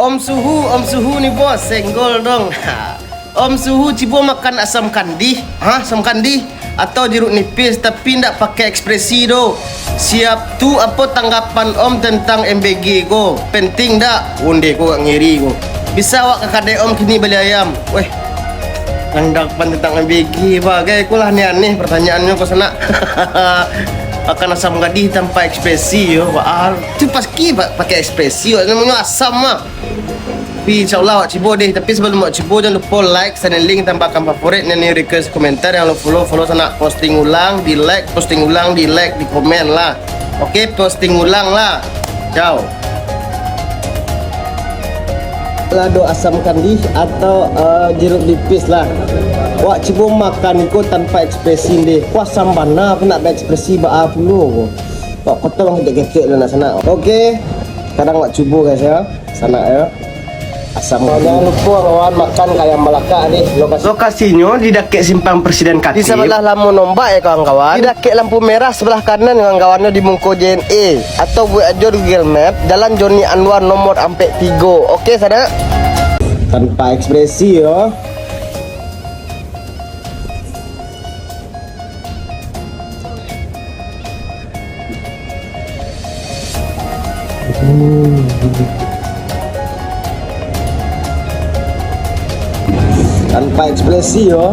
Om Suhu nih bos, senggol dong. Om Suhu cibo makan asam kandi, asam kandi atau jeruk nipis tapi ndak pakai ekspresi do. Siap tu apa tanggapan Om tentang MBG go? Penting ndak? Onde ko gak ngiri go. Bisa wak kakade Om kini beli ayam. Weh, tanggapan tentang MBG bagai ko lah aneh pertanyaannya kok sana. Makan asam kandi tanpa ekspresi yo, Pak. Itu pasti pakai ekspresi, namanya asam mah. Tapi insyaAllah wak cibo deh. Tapi sebelum wak cibo jangan lupa like, send link, tambahkan favorit dan request komentar. Yang lo follow sana posting ulang, di like, posting ulang, di like, di komen lah. Oke, posting ulang lah. Ciao. Lado asam kandi atau jeruk nipis lah. Wak cibo makan itu tanpa ekspresi deh. Wah sambana aku nak berekspresi ba puluh. Kok potong gede-gede lah sana. Oke. Sekarang wak cibo guys ya. Sana ya. Asam. Jangan lupa kawan makan kayak Melaka nih. Lokasinya di dekat simpang Presiden Katib. Di sebelah lampu nombak ya kawan-kawan. Di dekat lampu merah sebelah kanan kawan-kawannya di Mungko JNE atau buat aja Google Map Jalan Joni Anwar nomor 3. Oke sana. Tanpa ekspresi yo. Tanpa ekspresi yo.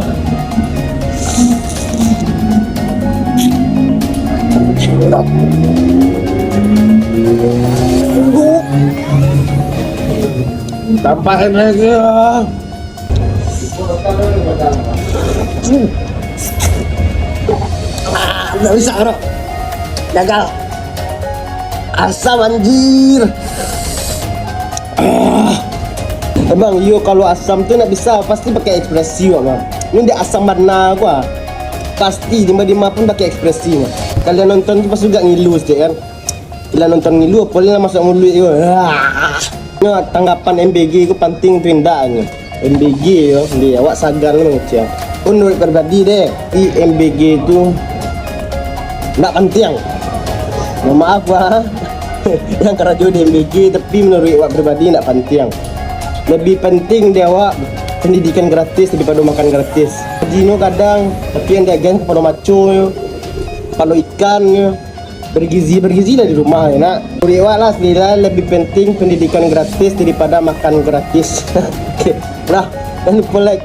Tanpa ekspresi yo. Nggak bisa bro. Gagal. Asam anjir. Bang, yo kalau asam tuh nak bisa pasti pakai ekspresi bang. Ini dia asam mana gua. Pasti dimana pun pakai ekspresi mah. Kalian nonton tuh pasti juga ngilu sih kan. Kalian nonton ngilu, boleh masuk mulut yo. Nah, tanggapan MBG itu penting tuh indahnya. MBG yo, dia awak sagar lu ngecek. Menurut pribadi deh, di MBG itu nggak penting. Nah, maaf wah. Yang kerajo di MBG tapi menurut awak pribadi nggak penting. Lebih penting dia awak pendidikan gratis daripada makan gratis. Dino kadang tapi yang dagang kepada maco yo. Kalau ikan yo bergizi lah di rumah ya nak. Menurut awak lah sendiri lebih penting pendidikan gratis daripada makan gratis. Oke. Nah, jangan lupa like,